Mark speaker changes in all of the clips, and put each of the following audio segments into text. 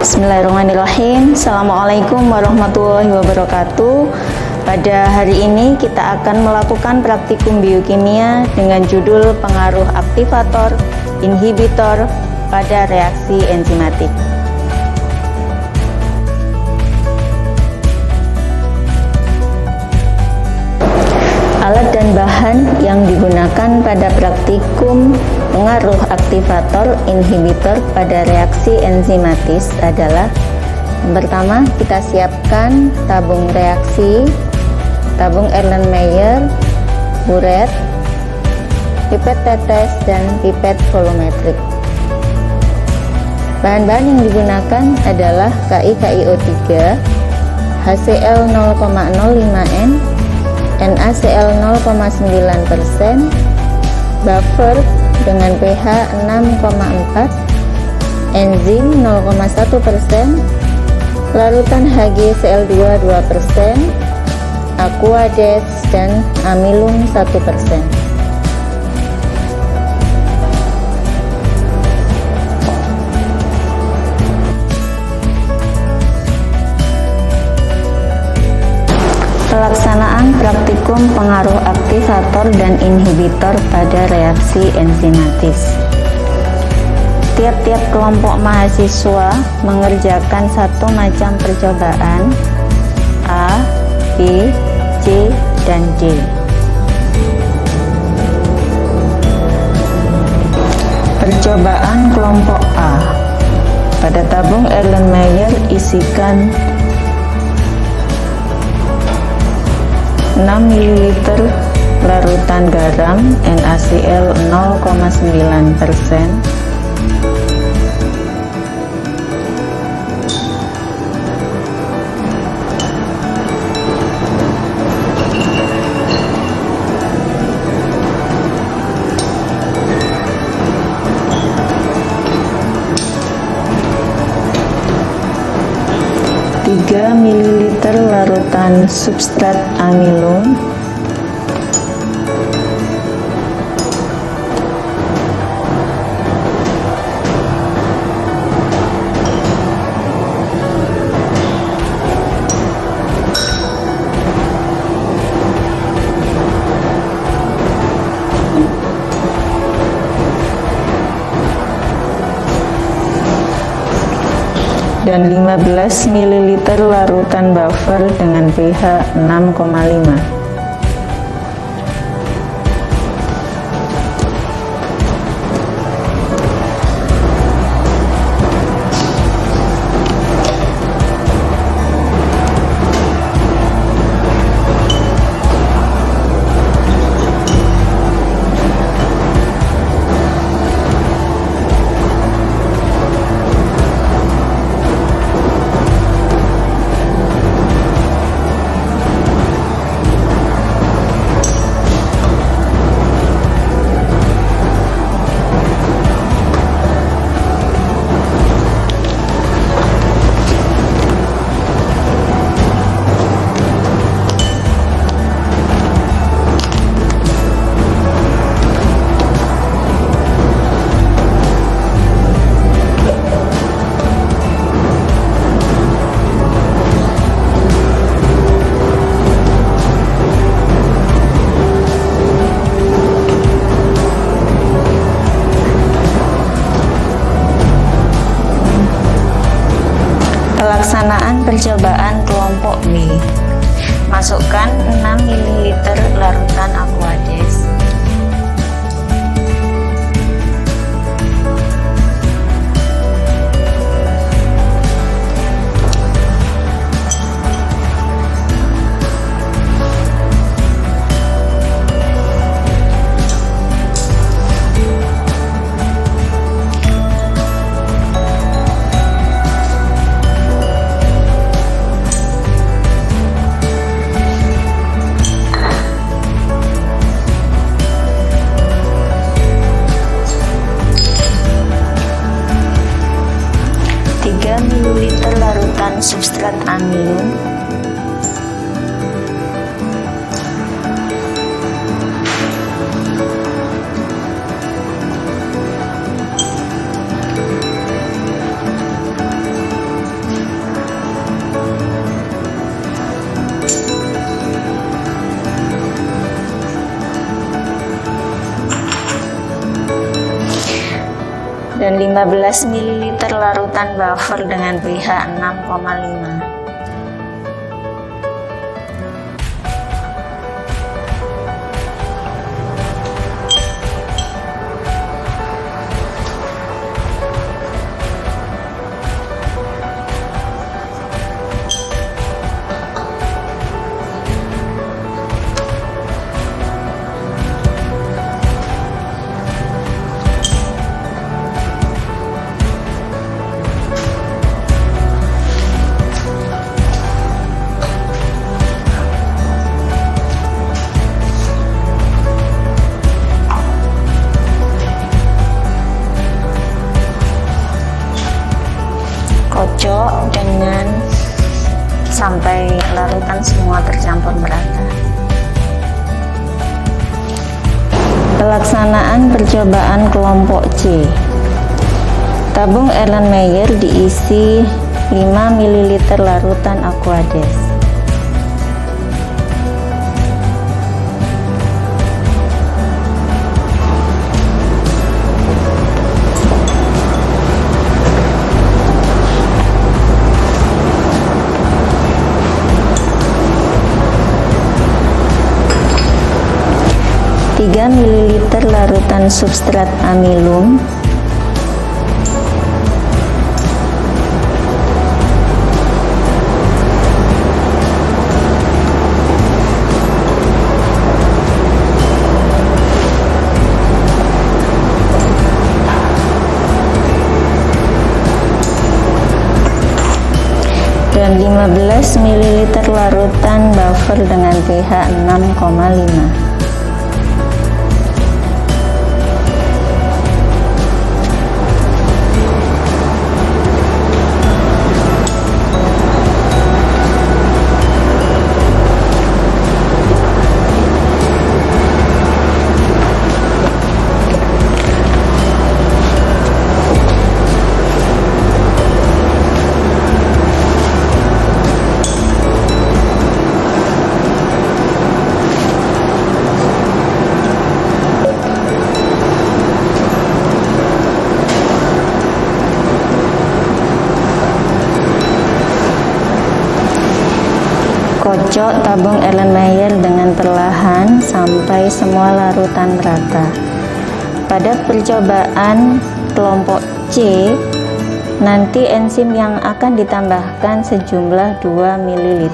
Speaker 1: Bismillahirrahmanirrahim. Assalamualaikum warahmatullahi wabarakatuh. Pada hari ini kita akan melakukan praktikum biokimia dengan judul pengaruh aktivator, inhibitor pada reaksi enzimatik. Alat dan bahan yang digunakan pada praktikum pengaruh aktivator inhibitor pada reaksi enzimatis adalah: yang pertama, kita siapkan tabung reaksi, tabung Erlenmeyer, buret, pipet tetes, dan pipet volumetrik. Bahan-bahan yang digunakan adalah KiKiO3, HCl 0,05N, NaCl 0,9%, buffer dengan pH 6,4, enzim 0,1%, larutan HgCl2 2%, aquades, dan amilum 1%. Pelaksanaan praktikum pengaruh aktivator dan inhibitor pada reaksi enzimatis. Tiap-tiap kelompok mahasiswa mengerjakan satu macam percobaan A, B, C, dan D. Percobaan kelompok A. Pada tabung Erlenmeyer isikan 6 ml larutan garam NaCl 0,9%, ml larutan substrat amilum, 15 ml larutan buffer dengan pH 6,5. Pelaksanaan percobaan kelompok B. Masukkan 6 ml larutan aquades, larutan substrat amilum, 1 15 ml larutan buffer dengan pH 6,5. Kocok dengan sampai larutan semua tercampur merata. Pelaksanaan percobaan kelompok C. Tabung Erlenmeyer diisi 5 ml larutan Aquades. Tiga ml larutan substrat amilum, 15 ml larutan buffer dengan pH 6,5. Kocok tabung Erlenmeyer dengan perlahan sampai semua larutan merata. Pada percobaan kelompok C, nanti enzim yang akan ditambahkan sejumlah 2 ml.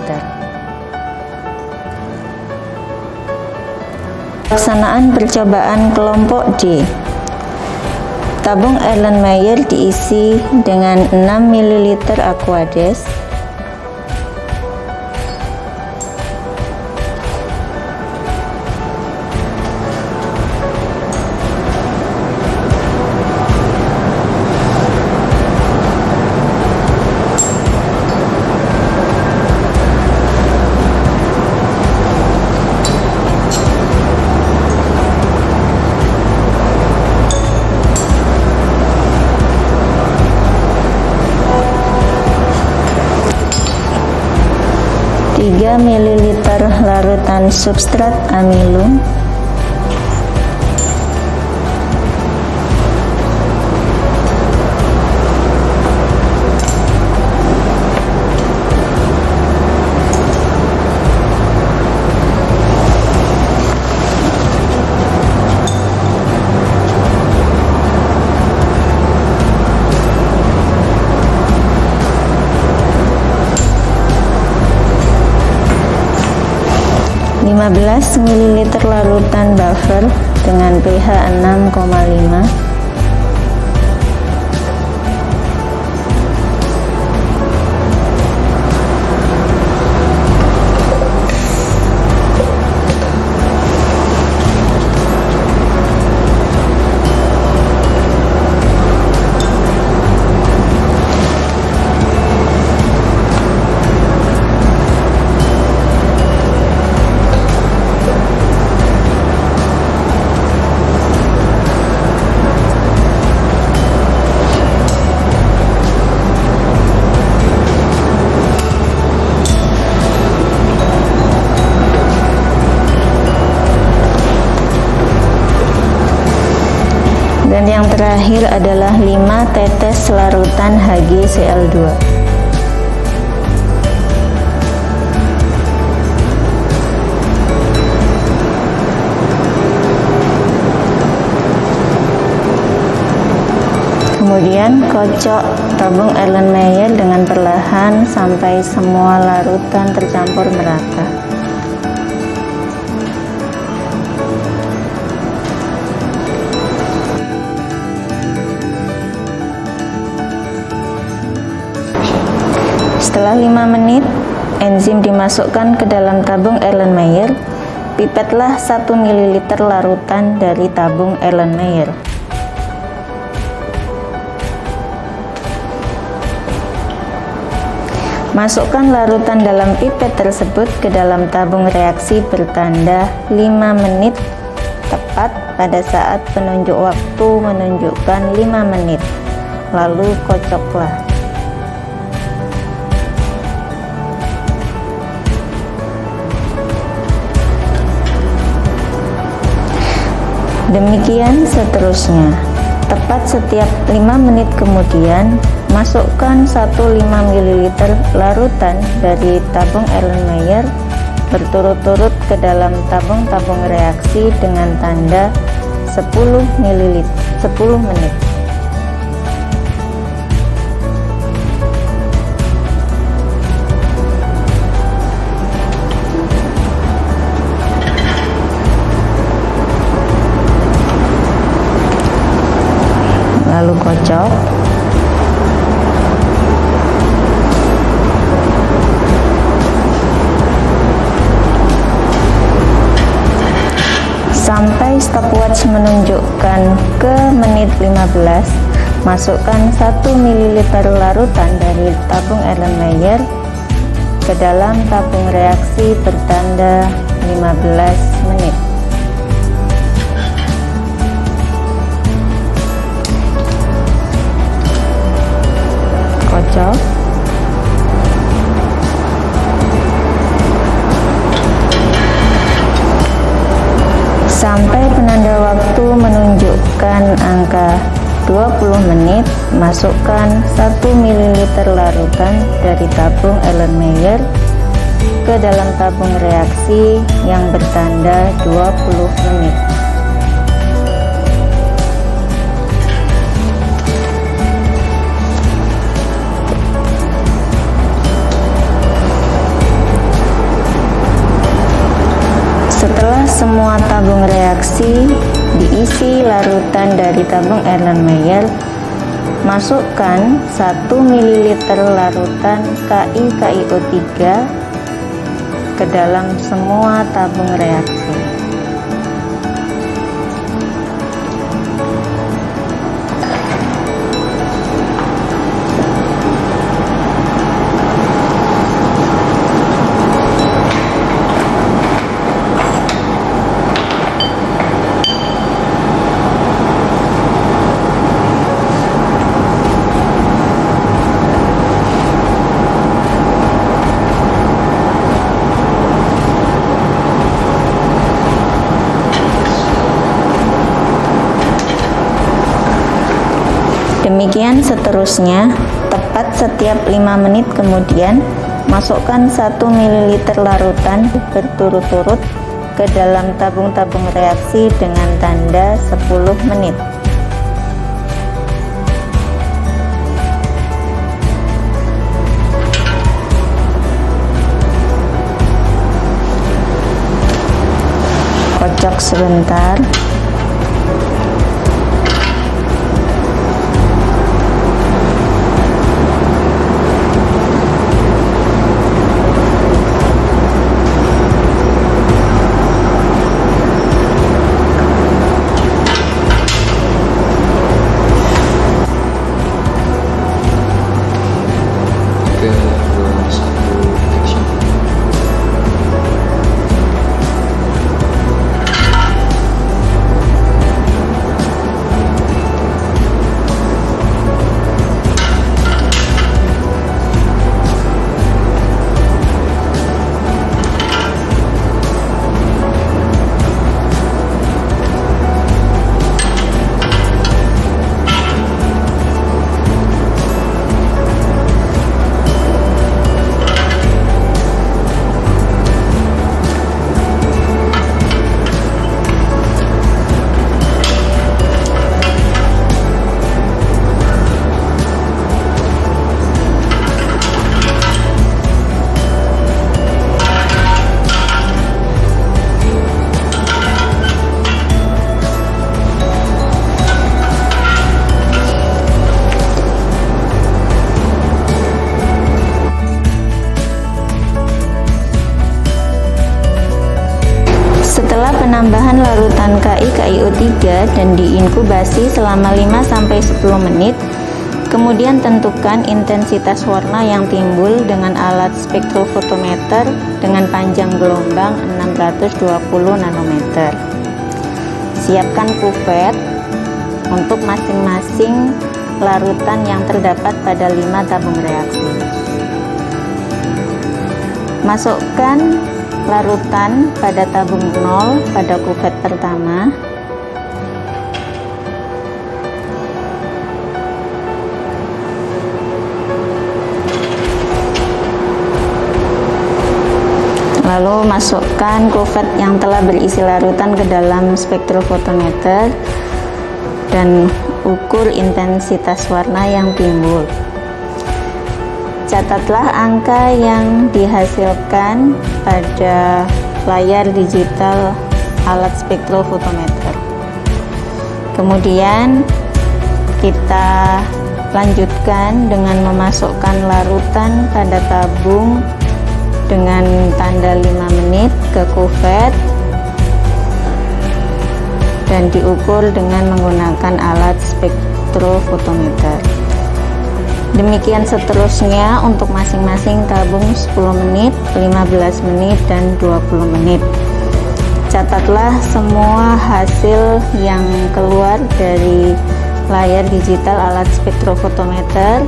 Speaker 1: Pelaksanaan percobaan kelompok D. Tabung Erlenmeyer diisi dengan 6 ml Aquades, tiga ml larutan substrat amilum, 15 ml larutan buffer dengan pH 6,5. Dan yang terakhir adalah 5 larutan HgCl2. Kemudian kocok tabung Erlenmeyer dengan perlahan sampai semua larutan tercampur merata. Setelah 5 menit, enzim dimasukkan ke dalam tabung Erlenmeyer. Pipetlah 1 ml larutan dari tabung Erlenmeyer. Masukkan larutan dalam pipet tersebut ke dalam tabung reaksi bertanda 5 menit tepat pada saat penunjuk waktu menunjukkan 5 menit. Lalu kocoklah. Demikian seterusnya. Tepat setiap 5 menit kemudian, masukkan 1,5 ml larutan dari tabung Erlenmeyer berturut-turut ke dalam tabung-tabung reaksi dengan tanda 10 menit. Lalu kocok. Sampai stopwatch menunjukkan ke menit 15, masukkan 1 ml larutan dari tabung Erlenmeyer ke dalam tabung reaksi bertanda 15 menit. Kocok. Sampai penanda waktu menunjukkan angka 20 menit, masukkan 1 ml larutan dari tabung Erlenmeyer ke dalam tabung reaksi yang bertanda 20 menit. Setelah semua tabung reaksi diisi larutan dari tabung Erlenmeyer, masukkan 1 ml larutan KiKiO3 ke dalam semua tabung reaksi. Demikian seterusnya. Tepat setiap 5 menit kemudian, masukkan 1 ml larutan berturut-turut ke dalam tabung-tabung reaksi dengan tanda 10 menit. Kocok sebentar. Setelah penambahan larutan KiO3 dan diinkubasi selama 5-10 menit, kemudian tentukan intensitas warna yang timbul dengan alat spektrofotometer dengan panjang gelombang 620 nanometer. Siapkan kuvet untuk masing-masing larutan yang terdapat pada 5 tabung reaksi. Masukkan larutan pada tabung 0 pada kuvet pertama. Lalu masukkan kuvet yang telah berisi larutan ke dalam spektrofotometer dan ukur intensitas warna yang timbul. Catatlah angka yang dihasilkan pada layar digital alat spektrofotometer. Kemudian kita lanjutkan dengan memasukkan larutan pada tabung dengan tanda 5 menit ke kuvet dan diukur dengan menggunakan alat spektrofotometer. Demikian seterusnya untuk masing-masing tabung 10 menit, 15 menit, dan 20 menit. Catatlah semua hasil yang keluar dari layar digital alat spektrofotometer.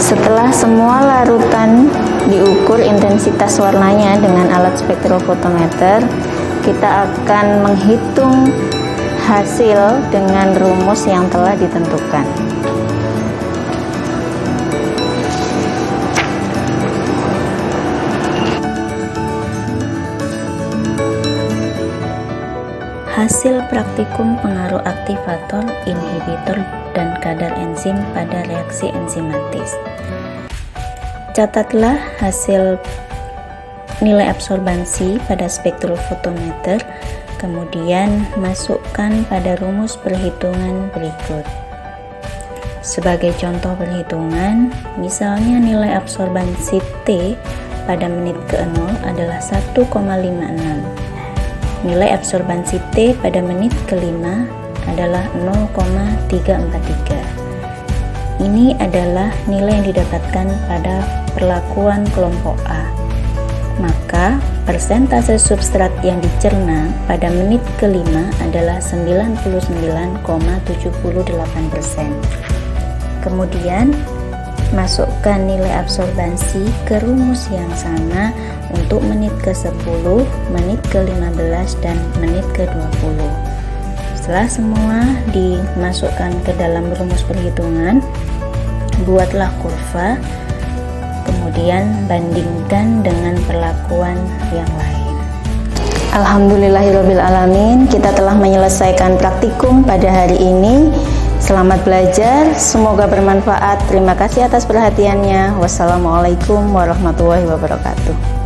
Speaker 1: Setelah semua larutan diukur intensitas warnanya dengan alat spektrofotometer, kita akan menghitung hasil dengan rumus yang telah ditentukan. Hasil praktikum pengaruh aktivator, inhibitor, dan kadar enzim pada reaksi enzimatis. Catatlah hasil nilai absorbansi pada spektrofotometer, kemudian masukkan pada rumus perhitungan berikut. Sebagai contoh perhitungan, misalnya nilai absorbansi T pada menit ke-0 adalah 1,56. Nilai absorbansi T pada menit ke-5 adalah 0,343. Ini adalah nilai yang didapatkan pada perlakuan kelompok A. Maka persentase substrat yang dicerna pada menit ke-5 adalah 99,78%. Kemudian masukkan nilai absorbansi ke rumus yang sama untuk menit ke-10, menit ke-15, dan menit ke-20. Setelah semua dimasukkan ke dalam rumus perhitungan, buatlah kurva, kemudian bandingkan dengan perlakuan yang lain. Alhamdulillahirrabbilalamin, kita telah menyelesaikan praktikum pada hari ini. Selamat belajar, semoga bermanfaat. Terima kasih atas perhatiannya. Wassalamualaikum warahmatullahi wabarakatuh.